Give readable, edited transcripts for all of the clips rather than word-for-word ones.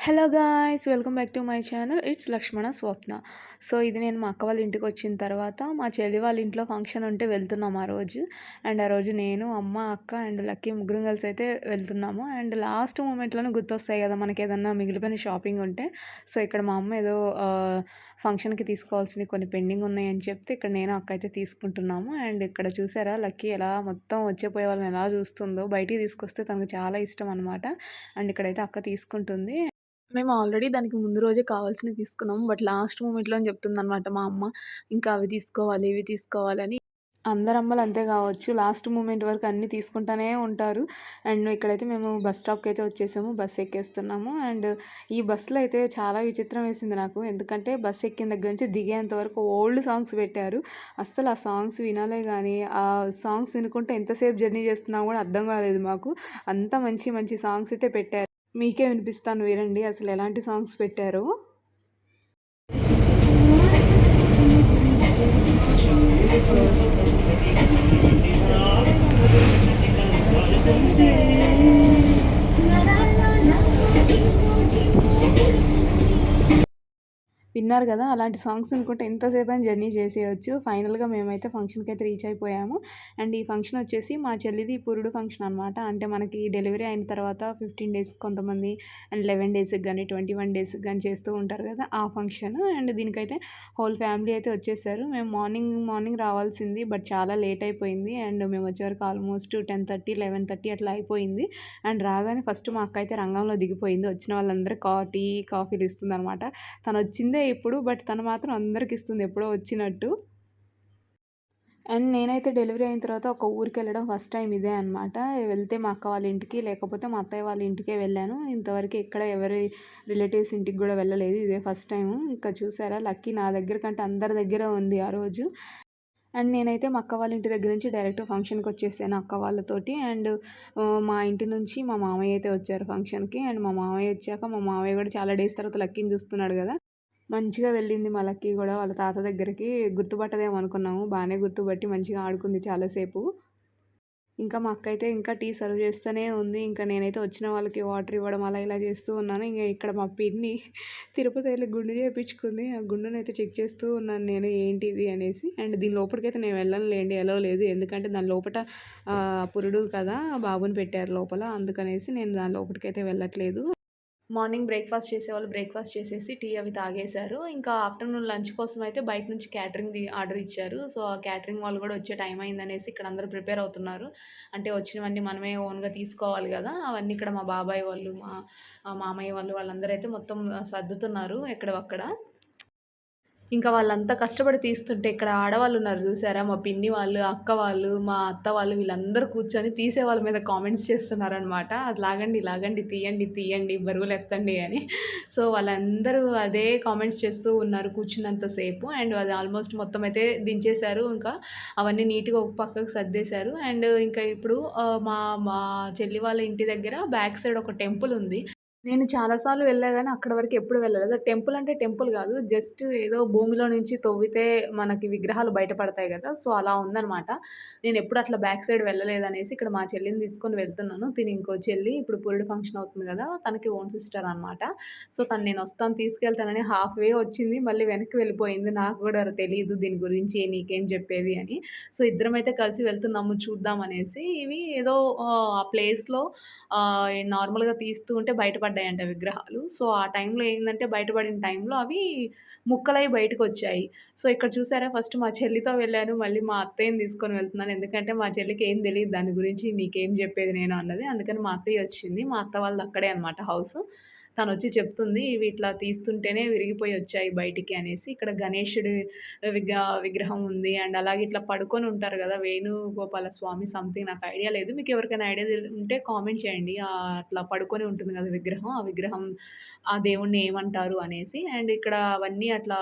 Hello guys! Welcome back to my channel. It's Lakshmana Swapna. So, ఇది నేను మా అక్క వాళ్ళ ఇంటికొచ్చిన తర్వాత మా చెల్లి వాళ్ళ ఇంట్లో ఫంక్షన్ ఉంటే వెళ్తున్నాం ఆ రోజు. అండ్ ఆ రోజు నేను, అమ్మ, అక్క అండ్ లక్కీ ముగ్గురం కలిసి అయితే వెళ్తున్నాము. అండ్ లాస్ట్ మూమెంట్‌లోనే గుర్తొస్తాయి కదా! మనకేదన్నా మిగిలిపోయిన షాపింగ్ ఉంటే. సో, ఇక్కడ మా అమ్మ ఏదో ఫంక్షన్‌కి తీసుకోవాల్సినవి కొన్ని పెండింగ్ ఉన్నాయని చెప్తే ఇక్కడ నేను, అక్క అయితే తీసుకుంటున్నాము. అండ్ ఇక్కడ చూసారా లక్కీ ఎలా మొత్తం వచ్చే వాళ్ళని ఎలా చూస్తుందో. బయటికి తీసుకొస్తే తనకు చాలా ఇష్టం అనమాట. అండ్ ఇక్కడైతే అక్క తీసుకుంటుంది. మేము ఆల్రెడీ దానికి ముందు రోజే కావాల్సినవి తీసుకున్నాం. బట్ లాస్ట్ మూమెంట్‌లో అని చెప్తుందనమాట మా అమ్మ. ఇంకా అవి తీసుకోవాలి, ఇవి తీసుకోవాలని. అందరు అమ్మలు అంతే కావచ్చు. లాస్ట్ మూమెంట్ వరకు అన్నీ తీసుకుంటానే ఉంటారు. అండ్ ఇక్కడైతే మేము బస్ స్టాప్‌కైతే వచ్చేసాము. బస్ ఎక్కేస్తున్నాము. అండ్ ఈ బస్సులో అయితే చాలా విచిత్రం వేసింది నాకు. ఎందుకంటే బస్ ఎక్కిన దగ్గర నుంచి దిగేంత వరకు ఓల్డ్ సాంగ్స్ పెట్టారు. అస్సలు ఆ సాంగ్స్ వినాలే గానీ, ఆ సాంగ్స్ వినుకుంటే ఎంతసేపు జర్నీ చేస్తున్నామో కూడా అర్థం కాలేదు మాకు. అంత మంచి మంచి సాంగ్స్ అయితే పెట్టారు. మీకే వినిపిస్తాను వినండి అసలు ఎలాంటి సాంగ్స్ పెట్టారో. విన్నారు గదా! అలాంటి సాంగ్స్ వినుకుంటే ఎంతసేపైనా జర్నీ చేసేయొచ్చు. ఫైనల్‌గా మేమైతే ఫంక్షన్‌కైతే రీచ్ అయిపోయాము. అండ్ ఈ ఫంక్షన్ వచ్చేసి మా చెల్లిది పురుడు ఫంక్షన్ అనమాట. అంటే మనకి డెలివరీ అయిన తర్వాత 15 డేస్‌కి కొంతమంది అండ్ 11 డేస్‌కి గానీ, 21 డేస్‌కి గానీ చేస్తూ ఉంటారు గదా! ఆ ఫంక్షన్. అండ్ దీనికైతే హోల్ ఫ్యామిలీ అయితే వచ్చేసారు. మేము మార్నింగ్ మార్నింగ్ రావాల్సింది. బట్ చాలా లేట్ అయిపోయింది. అండ్ మేము వచ్చేవరకు ఆల్మోస్ట్ 10:30, 11:30 అట్లా అయిపోయింది. అండ్ రాగానే ఫస్ట్ మా అక్క అయితే రంగంలో దిగిపోయింది. వచ్చిన వాళ్ళందరికి టీ, కాఫీలు ఇస్తుందనమాట. తనొచ్చిందే ఇప్పుడు. బట్ తను మాత్రం అందరికిస్తుంది ఎప్పుడో వచ్చినట్టు. అండ్ నేనైతే డెలివరీ అయిన తర్వాత ఒక ఊరికెళ్ళడం ఫస్ట్ టైమ్ ఇదే అనమాట. వెళ్తే మా అక్క వాళ్ళ ఇంటికి, లేకపోతే మా అత్తయ్య వాళ్ళ ఇంటికే వెళ్ళాను. ఇంతవరకు ఎక్కడ ఎవరి రిలేటివ్స్ ఇంటికి గూడా వెళ్ళలేదు. ఇదే ఫస్ట్ టైము. ఇంకా చూసారా లక్కీ నా దగ్గర కంటే అందరి దగ్గర ఉంది ఆ రోజు. అండ్ నేనైతే మా అక్క వాళ్ళ ఇంటి దగ్గర నుంచి డైరెక్ట్ ఫంక్షన్‌కొచ్చేసాను అక్క వాళ్ళతోటి. అండ్ మా ఇంటి నుంచి మా మామయ్య అయితే వచ్చారు ఫంక్షన్‌కి. అండ్ మా మామయ్య వచ్చాక మా మామయ్య గూడా చాలా డేస్ తర్వాత లక్కీని చూస్తున్నాడు గదా! మంచిగా వెళ్ళింది మా లక్కీ గూడా వాళ్ళ తాత దగ్గరికి. గుర్తుపట్టదేమో అనుకున్నాము. బానే గుర్తుపట్టి మంచిగా ఆడుకుంది చాలా సేపు. ఇంకా మా అక్కయితే ఇంకా టీ సర్వ్ చేస్తూనే ఉంది. ఇంకా నేనైతే వచ్చిన వాళ్ళకి వాటర్ ఇవ్వడం అలా ఇలా చేస్తూ ఉన్నాను. ఇంగ ఇక్కడ మా పిన్ని తిరుపతి వెళ్లి గుండు చేపించుకుంది. ఆ గుండునైతే చెక్ చేస్తూ ఉన్నాను నేను ఏంటిది అనేసి. అండ్ దీని లోపలికైతే నేను వెళ్ళనులేండి. ఎలో లేదు. ఎందుకంటే దాని లోపట పురుడు కదా! బాబుని పెట్టారు లోపల. అందుకనేసి నేను దాని లోపటికైతే వెళ్ళట్లేదు. మార్నింగ్ బ్రేక్‌ఫాస్ట్ చేసేవాళ్ళు బ్రేక్‌ఫాస్ట్ చేసేసి టీ అవి తాగేశారు. ఇంకా ఆఫ్టర్‌నూన్ లంచ్ కోసం అయితే బయట నుంచి క్యాటరింగ్‌ది ఆర్డర్ ఇచ్చారు. సో, ఆ క్యాటరింగ్ వాళ్ళు గూడా వచ్చే టైం అయిందనేసి ఇక్కడ అందరూ ప్రిపేర్ అవుతున్నారు. అంటే వచ్చినవన్నీ మనమే ఓన్‌గా తీసుకోవాలి గదా! అవన్నీ ఇక్కడ మా బాబాయ్ వాళ్ళు, మా మామయ్య వాళ్ళు వాళ్ళందరూ అయితే మొత్తం సర్దుతున్నారు ఎక్కడివక్కడ. ఇంకా వాళ్ళంతా కష్టపడి తీస్తుంటే ఇక్కడ ఆడవాళ్ళున్నారు జూసారా? మా పిన్ని వాళ్ళు, అక్క వాళ్ళు, మా అత్త వాళ్ళు వీళ్ళందరూ కూర్చొని తీసే వాళ్ళ మీద కామెంట్స్ చేస్తున్నారనమాట. అది లాగండి, లాగండి, తీయండి, తీయండి, బరువులెత్తండి అని. సో, వాళ్ళందరూ అదే కామెంట్స్ చేస్తూ ఉన్నారు కూర్చున్నంత సేపు. అండ్ అది ఆల్మోస్ట్ మొత్తం అయితే దించేశారు. ఇంకా అవన్నీ నీట్‌గా ఒక పక్కకు సర్దేశారు. అండ్ ఇంకా ఇప్పుడు మా మా చెల్లి వాళ్ళ ఇంటి దగ్గర బ్యాక్ సైడ్ ఒక టెంపుల్ ఉంది. నేను చాలా సార్లు వెళ్ళా గానీ, అక్కడి వరకు ఎప్పుడు వెళ్ళలేదు. టెంపుల్ అంటే టెంపుల్ గాదు. జస్ట్ ఏదో భూమిలో నుంచి తవ్వితే మనకి విగ్రహాలు బయటపడతాయి గదా! సో, అలా ఉందనమాట. నేనెప్పుడు అట్లా బ్యాక్ సైడ్ వెళ్ళలేదనేసి ఇక్కడ మా చెల్లిని తీసుకొని వెళ్తున్నాను. తిను ఇంకో చెల్లి ఇప్పుడు పురిడి ఫంక్షన్ అవుతుంది గదా! తనకి ఓన్ సిస్టర్ అనమాట. సో, తను నేనొస్తాను తీసుకెళ్తానని హాఫ్ వే వచ్చింది. మళ్ళీ వెనక్కి వెళ్ళిపోయింది. నాకు గూడా తెలీదు దీని గురించి నీకేం జెప్పేది అని. సో, ఇద్దరమైతే కలిసి వెళ్తున్నాము చూద్దాం అనేసి. ఇవి ఏదో ఆ ప్లేస్‌లో నార్మల్‌గా తీస్తూ ఉంటే బయటపడ్డాయంట విగ్రహాలు. సో, ఆ టైంలో ఏందంటే బయటపడిన టైంలో అవి ముక్కలై బయటకొచ్చాయి. సో, ఇక్కడ చూసారా ఫస్ట్ మా చెల్లితో వెళ్ళాను. మళ్ళీ మా అత్తయ్యని తీసుకొని వెళ్తున్నాను. ఎందుకంటే మా చెల్లికి ఏం తెలీదు దాని గురించి. నీకేం చెప్పేది నేను అన్నది. అందుకని మా అత్తయ్య వచ్చింది. మా అత్త వాళ్ళది అక్కడే అనమాట హౌసు. తనొచ్చి చెప్తుంది. ఇవి ఇట్లా తీస్తుంటేనే విరిగిపోయి వచ్చాయి బయటికి అనేసి. ఇక్కడ గణేశుడి విగ్రహం ఉంది. అండ్ అలాగే ఇట్లా పడుకొని ఉంటారు గదా! వేణుగోపాల స్వామి సంథింగ్ నాకు ఐడియా లేదు. మీకెవరికైనా ఐడియా ఉంటే కామెంట్ చేయండి. అట్లా పడుకొని ఉంటుంది గదా విగ్రహం. ఆ విగ్రహం ఆ దేవుడిని ఏమంటారు అనేసి. అండ్ ఇక్కడ అవన్నీ అట్లా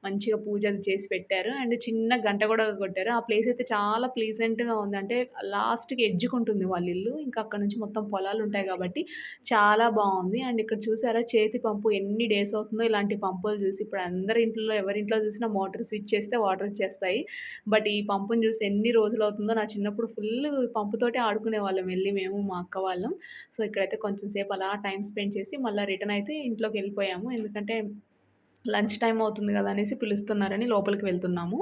మంచిగా పూజలు చేసి పెట్టారు. అండ్ చిన్న గంట గూడా కొట్టారు. ఆ ప్లేస్ అయితే చాలా ప్లీజెంట్‌గా ఉంది. అంటే లాస్ట్‌కి ఎడ్జ్‌కుంటుంది వాళ్ళ ఇల్లు. ఇంకా అక్కడి నుంచి మొత్తం పొలాలుంటాయి గాబట్టి చాలా బావుంది. అండ్ ఇక్కడ చూసారా చేతి పంపు ఎన్ని డేస్ అవుతుందో ఇలాంటి పంపులు చూసి. ఇప్పుడు అందరి ఇంట్లో ఎవరింట్లో చూసినా మోటార్ స్విచ్ చేస్తే వాటర్ వచ్చేస్తాయి. బట్ ఈ పంపుని చూసి ఎన్ని రోజులవుతుందో. నా చిన్నప్పుడు ఫుల్లు పంపుతోటే ఆడుకునేవాళ్ళం ఎళ్లి మేము, మా అక్క వాళ్ళం. సో, ఇక్కడైతే కొంచెం సేపు అలా టైమ్ స్పెండ్ చేసి మళ్ళా రిటర్న్ అయితే ఇంట్లోకెళ్ళిపోయాము. ఎందుకంటే లంచ్ టైమ్ అవుతుంది గదా! అనేసి పిలుస్తున్నారని లోపలికి వెళ్తున్నాము.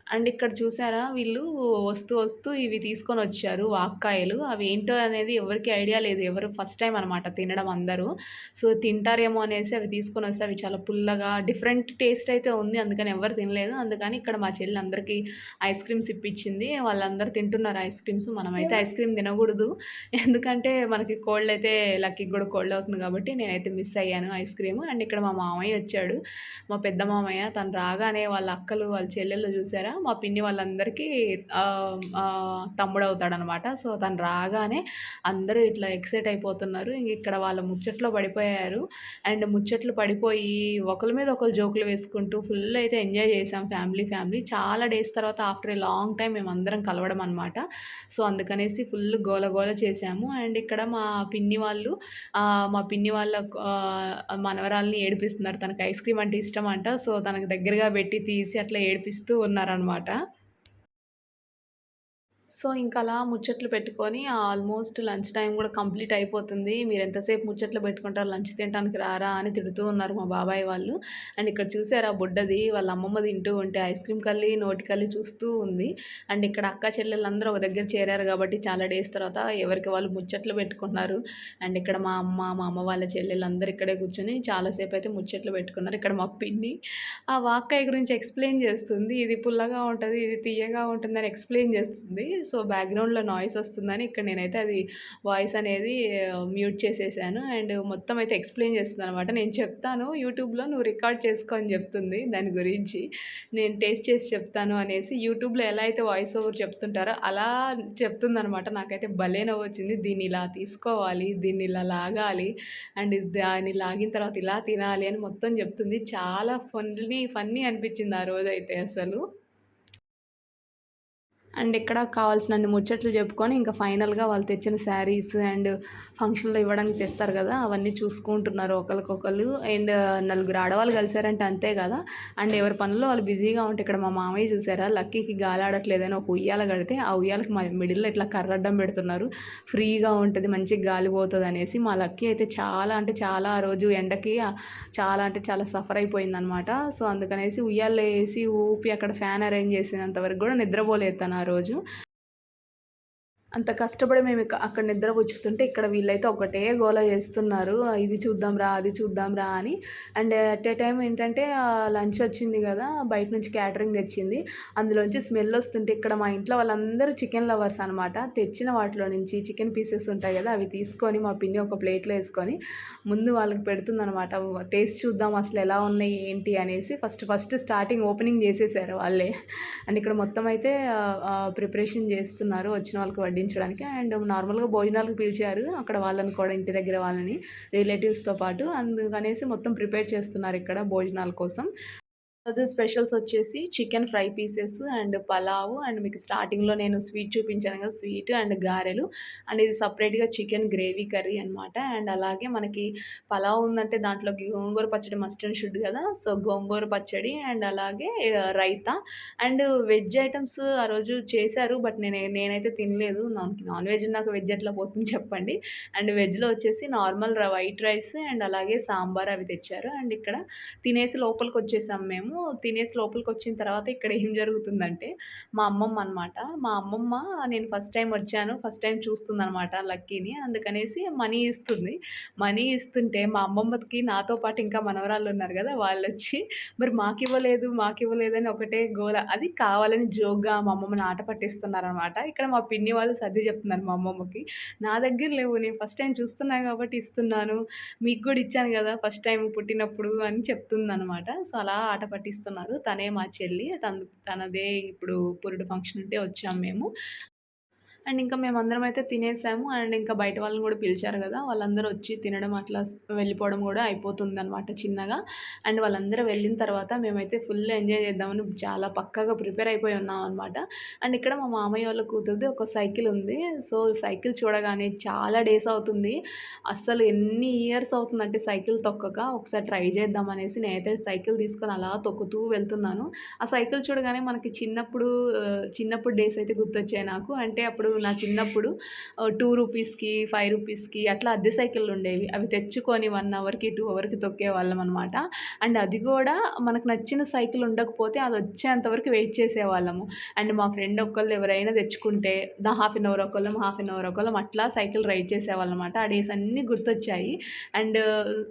అండ్ ఇక్కడ చూసారా వీళ్ళు వస్తూ ఇవి తీసుకొనొచ్చారు వాక్కాయలు. అవేంటో అనేది ఎవరికీ ఐడియా లేదు. ఎవరు ఫస్ట్ టైమ్ అనమాట తినడం అందరూ. సో, తింటారేమో అనేసి అవి తీసుకొనొస్తే అవి చాలా పుల్లగా డిఫరెంట్ టేస్ట్ అయితే ఉంది. అందుకని ఎవ్వరు తినలేదు. అందుకని ఇక్కడ మా చెల్లి అందరికీ ఐస్ క్రీమ్స్ ఇప్పించింది. వాళ్ళందరూ తింటున్నారు ఐస్ క్రీమ్స్. మనమైతే ఐస్ క్రీమ్ తినగూడదు. ఎందుకంటే మనకి కోల్డ్ అయితే లక్కీకి గూడా కోల్డ్ అవుతుంది కాబట్టి నేనైతే మిస్ అయ్యాను ఐస్ క్రీమ్. అండ్ ఇక్కడ మా మామయ్య వచ్చాడు. మా పెద్ద మామయ్య. తను రాగానే వాళ్ళ అక్కలు, వాళ్ళ చెల్లెళ్ళు చూసారా? మా పిన్ని వాళ్ళందరికీ తమ్ముడవుతాడనమాట. సో, తను రాగానే అందరూ ఇట్లా ఎక్సైట్ అయిపోతున్నారు. ఇక్కడ వాళ్ళ ముచ్చట్లో పడిపోయారు. అండ్ ముచ్చట్లు పడిపోయి ఒకళ్ళ మీద ఒకళ్ళు జోకులు వేసుకుంటూ ఫుల్ అయితే ఎంజాయ్ చేసాం ఫ్యామిలీ. చాలా డేస్ తర్వాత ఆఫ్టర్ ఎ లాంగ్ టైమ్ మేమందరం కలవడం అనమాట. సో, అందుకనేసి ఫుల్ గోల చేసాము. అండ్ ఇక్కడ మా పిన్ని వాళ్ళ మనవరాల్ని ఏడిపిస్తున్నారు. తనకి ఐస్ క్రీమ్ అంటే ఇష్టమంట. సో, తనకు దగ్గరగా పెట్టి తీసి అట్లా ఏడిపిస్తూ ఉన్నారనమాట. సో, ఇంకలా ముచ్చట్లు పెట్టుకొని ఆల్మోస్ట్ లంచ్ టైమ్ గూడా కంప్లీట్ అయిపోతుంది. మీరెంతసేపు ముచ్చట్లు పెట్టుకుంటారు లంచ్ తినటానికి రారా అని తిడుతూ ఉన్నారు మా బాబాయ్ వాళ్ళు. అండ్ ఇక్కడ చూసారా బుడ్డది వాళ్ళ అమ్మమ్మ తింటూ ఉంటే ఐస్ క్రీమ్ కల్లి, నోటికల్లి చూస్తూ ఉంది. అండ్ ఇక్కడ అక్క చెల్లెళ్ళందరూ ఒక దగ్గర చేరారు గాబట్టి చాలా డేస్ తర్వాత ఎవరికి వాళ్ళు ముచ్చట్లు పెట్టుకుంటున్నారు. అండ్ ఇక్కడ మా అమ్మ వాళ్ళ చెల్లెళ్ళందరూ ఇక్కడే కూర్చొని చాలా సేపయితే ముచ్చట్లు పెట్టుకున్నారు. ఇక్కడ మా పిన్ని ఆ వాక్కాయ గురించి ఎక్స్‌ప్లెయిన్ చేస్తుంది. ఇది పుల్లగా ఉంటది, ఇది తియ్యగా ఉంటుందని ఎక్స్‌ప్లెయిన్ చేస్తుంది. సో, బ్యాక్‌గ్రౌండ్‌లో నాయిస్ వస్తుందని ఇక్కడ నేనైతే అది వాయిస్ అనేది మ్యూట్ చేసేసాను. అండ్ మొత్తం అయితే ఎక్స్‌ప్లెయిన్ చేస్తుందనమాట. నేను చెప్తాను యూట్యూబ్‌లో నువ్వు రికార్డ్ చేసుకో అని చెప్తుంది దాని గురించి. నేను టేస్ట్ చేసి చెప్తాను అనేసి యూట్యూబ్‌లో ఎలా అయితే వాయిస్ ఓవర్ చెప్తుంటారో అలా చెప్తుందనమాట. నాకైతే భలే నవ్వొచ్చింది. దీన్ని ఇలా తీసుకోవాలి, దీన్ని ఇలా లాగాలి అండ్ దాన్ని లాగిన తర్వాత ఇలా తినాలి అని మొత్తం చెప్తుంది. చాలా ఫన్నీ అనిపించింది ఆ రోజైతే అసలు. అండ్ ఇక్కడ కావాల్సినన్ని ముచ్చట్లు చెప్పుకొని ఇంకా ఫైనల్‌గా వాళ్ళు తెచ్చిన శారీస్ అండ్ ఫంక్షన్‌లో ఇవ్వడానికి తెస్తారు కదా! అవన్నీ చూసుకుంటున్నారు ఒకళ్ళకొకళ్ళు. అండ్ నలుగురు ఆడవాళ్ళు కలిసారంటే అంతే కదా! అండ్ ఎవరి పనుల్లో వాళ్ళు బిజీగా ఉంటే ఇక్కడ మా మామయ్య చూసారా లక్కీకి గాలాడట్లేదని ఒక ఉయ్యాల కడితే ఆ ఉయ్యాలకి మిడిల్‌లో ఇట్లా కర్ర అడ్డం పెడుతున్నారు. ఫ్రీగా ఉంటది మంచిగా గాలి పోతదనేసి. మా లక్కీ అయితే చాలా అంటే చాలా ఆ రోజు ఎండకి చాలా అంటే చాలా సఫర్ అయిపోయిందనమాట. సో, అందుకనేసి ఉయ్యాల్లో ఏసి ఊపి అక్కడ ఫ్యాన్ అరేంజ్ చేసేంత వరకు కూడా నిద్రపోలేదు తను ఆ రోజు. అంత కష్టపడి మేము అక్కడ నిద్రపుచ్చుతుంటే ఇక్కడ వీళ్ళైతే ఒకటే గోల చేస్తున్నారు. ఇది చూద్దాంరా, అది చూద్దాంరా అని. అండ్ ఎట్ ఏ టైమ్ ఏంటంటే లంచ్ వచ్చింది కదా! బయట నుంచి క్యాటరింగ్ తెచ్చింది. అందులోంచి స్మెల్ వస్తుంటే ఇక్కడ మా ఇంట్లో వాళ్ళందరూ చికెన్ లవర్స్ అనమాట. తెచ్చిన వాటిలో నుంచి చికెన్ పీసెస్ ఉంటాయి కదా! అవి తీసుకొని మా పిన్ని ఒక ప్లేట్‌లో ఏసుకొని ముందు వాళ్ళకి పెడుతుందనమాట. టేస్ట్ చూద్దాం అసలు ఎలా ఉన్నాయి ఏంటి అనేసి ఫస్ట్ స్టార్టింగ్ ఓపెనింగ్ చేసేసారు వాళ్ళే. అండ్ ఇక్కడ మొత్తం అయితే ప్రిపరేషన్ చేస్తున్నారు వచ్చిన వాళ్ళకి వడ్డించడానికి. అండ్ నార్మల్‌గా భోజనాలకు పిలిచారు. అక్కడ వాళ్ళని కూడా ఇంటి దగ్గర వాళ్ళని రిలేటివ్స్‌తో పాటు. అందుకనేసి మొత్తం ప్రిపేర్ చేస్తున్నారు ఇక్కడ భోజనాల కోసం. రోజు స్పెషల్స్ వచ్చేసి chicken fry pieces and pulao and మీకు స్టార్టింగ్‌లో నేను స్వీట్ చూపించాను కదా! స్వీట్ అండ్ గారెలు అండ్ ఇది సెపరేట్‌గా చికెన్ గ్రేవీ కర్రీ అనమాట. అండ్ అలాగే మనకి పలావ్ ఉందంటే దాంట్లోకి గోంగూర పచ్చడి మస్ట్ అండ్ షుడ్ కదా! సో, గోంగూర పచ్చడి అండ్ అలాగే రైతా అండ్ వెజ్ ఐటెమ్స్ ఆ రోజు చేశారు. బట్ నేనైతే తినలేదు. నాకు నాన్ వెజ్ ఉన్నాక వెజ్ ఎట్లా పోతుంది చెప్పండి. అండ్ వెజ్‌లో వచ్చేసి నార్మల్ వైట్ రైస్ అండ్ అలాగే సాంబార్ అవి తెచ్చారు. అండ్ ఇక్కడ తినేసి లోపలికొచ్చేసాం మేము. తినేసి లోపలికొచ్చిన తర్వాత ఇక్కడ ఏం జరుగుతుందంటే, మా అమ్మమ్మ అనమాట. మా అమ్మమ్మ నేను ఫస్ట్ టైమ్ వచ్చాను. ఫస్ట్ టైమ్ చూస్తుందనమాట లక్కీని. అందుకనేసి మనీ ఇస్తుంది. మనీ ఇస్తుంటే మా అమ్మమ్మకి నాతో పాటు ఇంకా మనవరాళ్ళున్నారు గదా! వాళ్ళొచ్చి మరి మాకివ్వలేదు అని ఒకటే గోల. అది కావాలని జోక్‌గా మా అమ్మమ్మని ఆట పట్టిస్తున్నారనమాట. ఇక్కడ మా పిన్ని వాళ్ళు సర్ది చెప్తున్నారు మా అమ్మమ్మకి. నా దగ్గర లేవు. నేను ఫస్ట్ టైమ్ చూస్తున్నా కాబట్టి ఇస్తున్నాను. మీకు గూడా ఇచ్చాను గదా! ఫస్ట్ టైమ్ పుట్టినప్పుడు అని చెప్తుందనమాట. సో, అలా ఆట పట్టిస్తున్నారు. తనే మా చెల్లి. తనదే ఇప్పుడు పురుడు ఫంక్షన్ ఉంటే వచ్చాము మేము. అండ్ ఇంకా మేమందరం అయితే తినేసాము. అండ్ ఇంకా బయట వాళ్ళని గూడా పిలిచారు గదా! వాళ్ళందరూ వచ్చి తినడం అట్లా వెళ్ళిపోవడం గూడా అయిపోతుందనమాట చిన్నగా. అండ్ వాళ్ళందరూ వెళ్ళిన తర్వాత మేమైతే ఫుల్ ఎంజాయ్ చేద్దామని చాలా పక్కాగా ప్రిపేర్ అయిపోయి ఉన్నామనమాట. అండ్ ఇక్కడ మా మామయ్య వాళ్ళ కూతురిది ఒక సైకిల్ ఉంది. సో, సైకిల్ చూడగానే చాలా డేస్ అవుతుంది. అస్సలు ఎన్ని ఇయర్స్ అవుతుందంటే సైకిల్ తొక్కక. ఒకసారి ట్రై చేద్దాం అనేసి నేనైతే సైకిల్ తీసుకొని అలా తొక్కుతూ వెళ్తున్నాను. ఆ సైకిల్ చూడగానే మనకి చిన్నప్పుడు డేస్ అయితే గుర్తొచ్చాయి నాకు. అంటే అప్పుడు నా చిన్నప్పుడు 2 రూపీస్‌కి, 5 రూపీస్‌కి అట్లా అద్దె సైకిళ్ళుండేవి. అవి తెచ్చుకొని 1 అవర్‌కి, 2 అవర్‌కి తొక్కేవాళ్ళమనమాట. అండ్ అది గూడా మనకు నచ్చిన సైకిల్ ఉండకపోతే అదొచ్చేంత వరకు వెయిట్ చేసేవాళ్ళము. అండ్ మా ఫ్రెండ్ ఒకళ్ళు ఎవరైనా తెచ్చుకుంటే హాఫ్ ఎన్ అవర్ ఒకళ్ళం, హాఫ్ ఎన్ అవర్ ఒకళ్ళం అట్లా సైకిల్ రైడ్ చేసేవాళ్ళమనమాట. ఆ డేస్ అన్నీ గుర్తొచ్చాయి. అండ్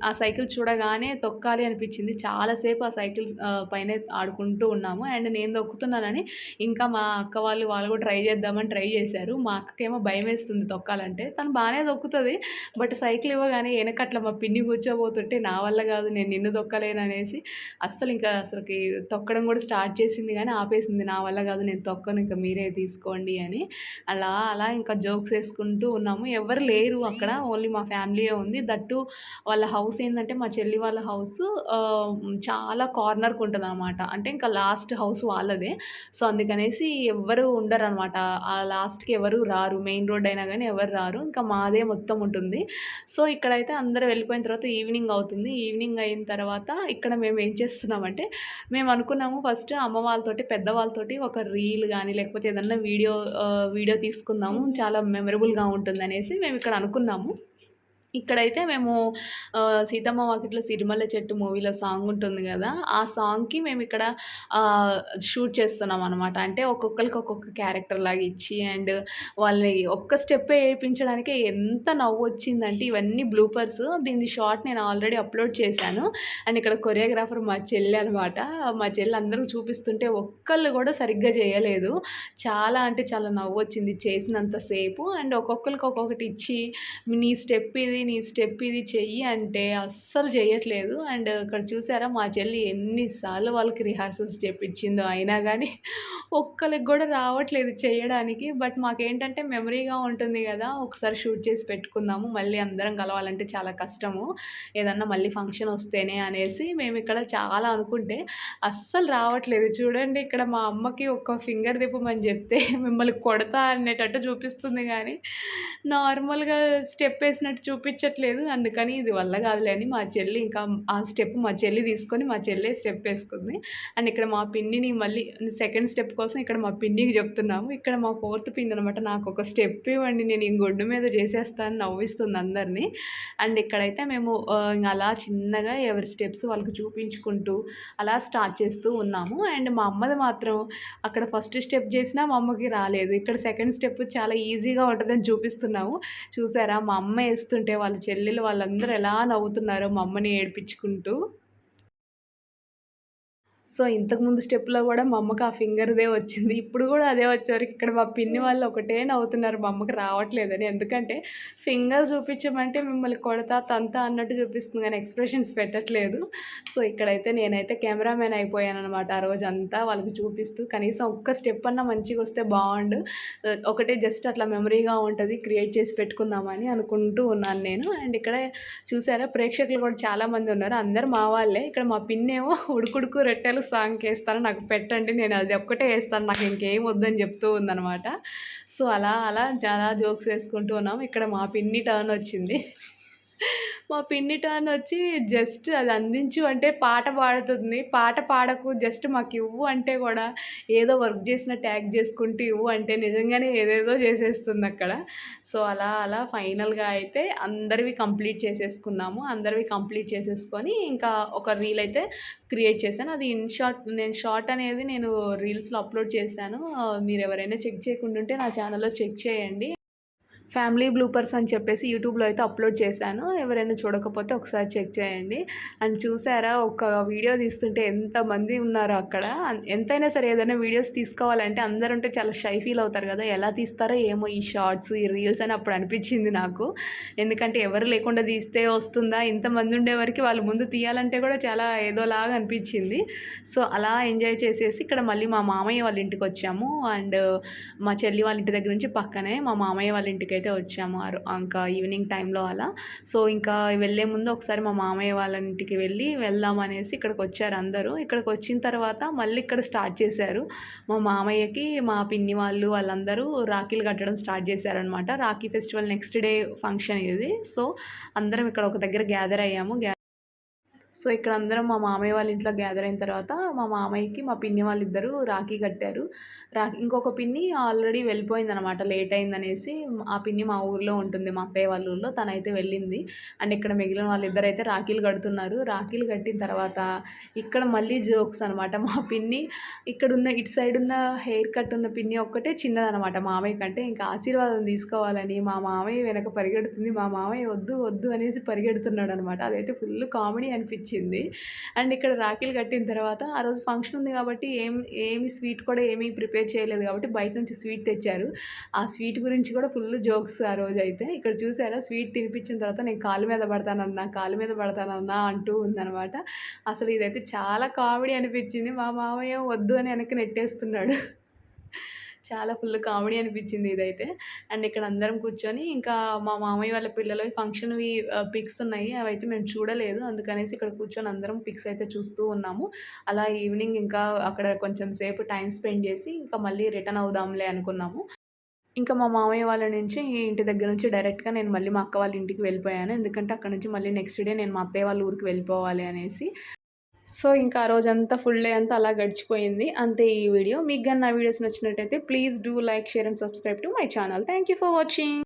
ఆ సైకిల్ చూడగానే తొక్కాలి అనిపిచ్చింది. చాలా సేపు ఆ సైకిల్ పైనే ఆడుకుంటూ ఉన్నాము. అండ్ నేను తొక్కుతున్నానని ఇంకా మా అక్క వాళ్ళు కూడా ట్రై చేద్దామని ట్రై చేశారు. మా అక్కకేమో భయమేస్తుంది తొక్కాలంటే. తను బానే తొక్కుతది. బట్ సైకిల్ ఇవ్వగానే ఎనకట్ల మా పిన్ని కూర్చోబోతుంటే నా వల్ల కాదు నేను నిన్ను తొక్కలేననేసి అసలకి తొక్కడం కూడా స్టార్ట్ చేసింది గానీ ఆపేసింది. నా వల్ల కాదు నేను తొక్కను ఇంక మీరే తీసుకోండి అని. అలా ఇంకా జోక్స్ ఏసుకుంటూ ఉన్నాము. ఎవరు లేరు అక్కడ. ఓన్లీ మా ఫ్యామిలీయే ఉంది. దట్ టూ వాళ్ళ హౌస్ ఏందంటే మా చెల్లి వాళ్ళ హౌసు చాలా కార్నర్‌కుంటదనమాట. అంటే ఇంకా లాస్ట్ హౌస్ వాళ్ళదే. సో, అందుకనేసి ఎవ్వరు ఉండరనమాట. ఆ లాస్ట్‌కి ఎవరు రారు. మెయిన్ రోడ్ అయినా గానీ ఎవరు రారు. ఇంకా మాదే మొత్తం ఉంటుంది. సో, ఇక్కడైతే అందరూ వెళ్ళిపోయిన తర్వాత ఈవినింగ్ అవుతుంది. ఈవినింగ్ అయిన తర్వాత ఇక్కడ మేము ఏం చేస్తున్నామంటే, మేము అనుకున్నాము ఫస్ట్ అమ్మ వాళ్ళతోటి, పెద్దవాళ్ళతోటి ఒక రీల్ గానీ, లేకపోతే ఏదన్నా వీడియో తీసుకుందాము. చాలా మెమరబుల్‌గా ఉంటుందనేసి మేమిక్కడ అనుకున్నాము. ఇక్కడైతే మేము 'సీతమ్మ వాకిట్లో సిరిమల్లె చెట్టు' మూవీలో సాంగ్ ఉంటుంది గదా! ఆ సాంగ్‌కి మేమిక్కడ ఆహ్, షూట్ చేస్తున్నామనమాట. అంటే ఒక్కొక్కళ్ళకి ఒక్కొక్క క్యారెక్టర్ లాగా ఇచ్చి అండ్ వాళ్ళని ఒక్క స్టెప్పే ఏపించడానికే ఎంత నవ్వొచ్చిందంటే ఇవన్నీ బ్లూపర్స్. దీనిది షార్ట్ నేను ఆల్రెడీ అప్‌లోడ్ చేశాను. అండ్ ఇక్కడ కొరియోగ్రాఫర్ మా చెల్లి అనమాట. మా చెల్లి అందరికి చూపిస్తుంటే ఒక్కళ్ళు గూడా సరిగ్గా జేయలేదు. చాలా అంటే చాలా నవ్వొచ్చింది చేసినంత సేపు. అండ్ ఒక్కొక్కళ్ళకి ఒక్కొక్కటి ఇచ్చి నీ స్టెప్ ఇది చెయ్యి అంటే అస్సలు చెయ్యట్లేదు. అండ్ ఇక్కడ చూసారా మా చెల్లి ఎన్ని సార్లు వాళ్ళకి రిహార్సల్స్ చేపిచ్చిందో అయినా గానీ ఒక్కళ్ళకి గూడా రావట్లేదు చెయ్యడానికి. బట్ మాకేంటంటే మెమరీగా ఉంటుంది గదా! ఒకసారి షూట్ చేసి పెట్టుకుందాము. మళ్ళీ అందరం కలవాలంటే చాలా కష్టము. ఏదన్నా మళ్ళీ ఫంక్షన్ వస్తేనే అనేసి మేమిక్కడ చాలా అనుకుంటే అస్సలు రావట్లేదు. చూడండి ఇక్కడ మా అమ్మకి ఒక ఫింగర్ తిప్పమని జెప్తే మిమ్మల్ని కొడతా అనేటట్టు చూపిస్తుంది గానీ నార్మల్‌గా స్టెప్పేసినట్టు చూపిచ్చట్లేదు. అందుకని ఇది వల్ల గాదులే అని మా చెల్లి ఇంకా ఆ స్టెప్ మా చెల్లి తీసుకొని మా చెల్లే స్టెప్పేసుకుంది. అండ్ ఇక్కడ మా పిన్నిని మళ్ళీ సెకండ్ స్టెప్ కోసం ఇక్కడ మా పిన్నికి జెప్తున్నాము. ఇక్కడ మా ఫోర్త్ పిన్ అనమాట. నాకొక స్టెప్ ఇవ్వండి నేను ఈ గొడ్డు మీద చేసేస్తా అని నవ్విస్తుంది అందరిని. అండ్ ఇక్కడైతే మేము ఇంగ అలా చిన్నగా ఎవరి స్టెప్స్ వాళ్ళకి చూపించుకుంటూ అలా స్టార్ట్ చేస్తూ ఉన్నాము. అండ్ మా అమ్మది మాత్రం అక్కడ ఫస్ట్ స్టెప్ జేసినా మా అమ్మకి రాలేదు. ఇక్కడ సెకండ్ స్టెప్ చాలా ఈజీగా ఉంటదని చూపిస్తున్నాము. చూసారా మా అమ్మ ఏస్తుంటే వాళ్ళ చెల్లెలు వాళ్ళందరూ ఎలా నవ్వుతున్నారో మా అమ్మని ఏడిపించుకుంటూ. సో, ఇంతకుముందు స్టెప్‌లో గూడా మా అమ్మకి ఆ ఫింగర్‌దే వచ్చింది. ఇప్పుడు గూడా అదే వచ్చేవరకు ఇక్కడ మా పిన్ని వాళ్ళు ఒకటే నవ్వుతున్నారు మా అమ్మకి రావట్లేదని. ఎందుకంటే ఫింగర్ చూపించమంటే మిమ్మల్ని కొడతా, తంతా అన్నట్టు చూపిస్తుంది గానీ ఎక్స్‌ప్రెషన్స్ పెట్టట్లేదు. సో, ఇక్కడైతే నేనైతే కెమెరామెన్ అయిపోయాననమాట ఆ రోజంతా వాళ్ళకి చూపిస్తూ. కనీసం ఒక్క స్టెప్ అన్నా మంచిగొస్తే బావుండు. ఒకటే జస్ట్ అట్లా మెమరీగా ఉంటది. క్రియేట్ చేసి పెట్టుకుందామని అనుకుంటూ ఉన్నాను నేను. అండ్ ఇక్కడ చూసారా ప్రేక్షకులు కూడా చాలామంది ఉన్నారు. అందరూ మా వాళ్ళే. ఇక్కడ మా పిన్నేమో 'ఉడుకుడుకు రొట్టెలు' సాంగ్‌కేస్తాను నాకు పెట్టండి. నేను అది ఒక్కటే ఏస్తాను. నాకు ఇంకేం వద్దని చెప్తూ ఉందనమాట. సో, అలా చాలా జోక్స్ వేసుకుంటూ ఉన్నాము. ఇక్కడ మా పిన్ని టర్న్ వచ్చింది. మా పిన్ని టర్న్ వచ్చి జస్ట్ అది అందించు అంటే పాట పాడుతుంది. పాట పాడకు జస్ట్ మాకివ్వు అంటే గూడా ఏదో వర్క్ చేసినట్టు యాక్ట్ చేసుకుంటూ ఇవ్వు అంటే నిజంగానే ఏదేదో చేసేస్తుందక్కడ. సో, అలా ఫైనల్‌గా అయితే అందరివి కంప్లీట్ చేసేసుకున్నాము. అందరివి కంప్లీట్ చేసేసుకొని ఇంకా ఒక రీల్ అయితే క్రియేట్ చేశాను. అది షార్ట్ అనేది నేను రీల్స్‌లో అప్‌లోడ్ చేశాను. మీరెవరైనా చెక్ చేయకుండా ఉంటే నా ఛానెల్‌లో చెక్ చేయండి. ఫ్యామిలీ బ్లూపర్స్ అని చెప్పేసి యూట్యూబ్‌లో అయితే అప్‌లోడ్ చేశాను. ఎవరైనా చూడకపోతే ఒకసారి చెక్ చేయండి. అండ్ చూసారా ఒక వీడియో తీస్తుంటే ఎంతమంది ఉన్నారో అక్కడ. ఎంతైనా సరే ఏదైనా వీడియోస్ తీసుకోవాలంటే అందరుంటే చాలా షై ఫీల్ అవుతారు కదా! ఎలా తీస్తారో ఏమో ఈ షార్ట్స్, ఈ రీల్స్ అని అప్పుడు అనిపించింది నాకు. ఎందుకంటే ఎవరు లేకుండా తీస్తే వస్తుందా? ఇంతమంది ఉండేవరకి వాళ్ళు ముందు తీయాలంటే కూడా చాలా ఏదోలాగా అనిపించింది. సో, అలా ఎంజాయ్ చేసేసి ఇక్కడ మళ్ళీ మా మామయ్య వాళ్ళ ఇంటికొచ్చాము. అండ్ మా చెల్లి వాళ్ళ ఇంటి దగ్గర నుంచి పక్కనే మా మామయ్య వాళ్ళ ఇంటికైతే వచ్చాము. ఇంకా ఈవినింగ్ టైంలో అలా. సో, ఇంకా వెళ్ళే ముందు ఒకసారి మా మామయ్య వాళ్ళ ఇంటికి వెళ్దామనేసి ఇక్కడికొచ్చారు అందరూ. ఇక్కడికొచ్చిన తర్వాత మళ్ళీ ఇక్కడ స్టార్ట్ చేశారు. మా మామయ్యకి మా పిన్ని వాళ్ళందరూ రాఖీలు కట్టడం స్టార్ట్ చేశారనమాట. Rakhi festival next day function ఇది. సో, అందరం ఇక్కడ ఒక దగ్గర గ్యాదర్ అయ్యాము. సో, ఇక్కడ అందరం మా మామయ్య వాళ్ళ ఇంట్లో గ్యాదర్ అయిన తర్వాత మా మామయ్యకి మా పిన్ని వాళ్ళిద్దరూ రాఖీ కట్టారు. ఇంకొక పిన్ని ఆల్రెడీ వెళ్ళిపోయిందనమాట లేట్ అయిందనేసి. ఆ పిన్ని మా ఊర్లో ఉంటుంది. మా అత్తయ్య వాళ్ళ ఊర్లో. తనైతే వెళ్ళింది. అండ్ ఇక్కడ మిగిలిన వాళ్ళిద్దరైతే రాఖీలు కడుతున్నారు. రాఖీలు కట్టిన తర్వాత ఇక్కడ మళ్ళీ జోక్స్ అనమాట. మా పిన్ని ఇటు సైడ్ ఉన్న హెయిర్ కట్ ఉన్న పిన్ని ఒక్కటే చిన్నదనమాట మామయ్య కంటే. ఇంకా ఆశీర్వాదం తీసుకోవాలని మా మామయ్య వెనక పరిగెడుతుంది. మా మామయ్య వద్దు, వద్దు అనేసి పరిగెడుతున్నాడనమాట. అదైతే ఫుల్ కామెడీ అనిపించింది. అండ్ ఇక్కడ రాఖీలు కట్టిన తర్వాత ఆ రోజు ఫంక్షన్ ఉంది కాబట్టి ఏమి స్వీట్ కూడా ఏమీ ప్రిపేర్ చేయలేదు కాబట్టి బయట నుంచి స్వీట్ తెచ్చారు. ఆ స్వీట్ గురించి కూడా ఫుల్ జోక్స్ ఆ రోజైతే. ఇక్కడ చూసారా స్వీట్ తినిపించిన తర్వాత నేను కాలు మీద పడతానన్నా అంటూ ఉందనమాట. అసలు ఇదైతే చాలా కామెడీ అనిపించింది. మా మామయ్య వద్దు అని వెనక్కి నెట్టేస్తున్నాడు. చాలా ఫుల్ కామెడీ అనిపించింది ఇదైతే. అండ్ ఇక్కడ అందరం కూర్చొని ఇంకా మా మామయ్య వాళ్ళ పిల్లలవి ఫంక్షన్‌వి పిక్స్ ఉన్నాయి. అవైతే మేము చూడలేదు. అందుకనేసి ఇక్కడ కూర్చొని అందరం పిక్స్ అయితే చూస్తూ ఉన్నాము. అలా ఈవినింగ్ ఇంకా అక్కడ కొంచెం సేపు టైమ్ స్పెండ్ చేసి ఇంకా మళ్ళీ రిటర్న్ అవుదాంలే అనుకున్నాము. ఇంకా మా మామయ్య వాళ్ళ నుంచి ఇంటి దగ్గర నుంచి డైరెక్ట్‌గా నేను మళ్ళీ మా అక్క వాళ్ళ ఇంటికి వెళ్ళిపోయాను. ఎందుకంటే అక్కడి నుంచి మళ్ళీ నెక్స్ట్ డే నేను మా అత్తయ్య వాళ్ళ ఊరికి వెళ్ళిపోవాలి అనేసి. సో, ఇంకా ఆ రోజంతా ఫుల్ డే అంతా అలా గడిచిపోయింది. అంతే ఈ వీడియో. మీకు గాని నా వీడియోస్ నచ్చినట్టయితే please do like, share and subscribe to my channel. Thank you for watching.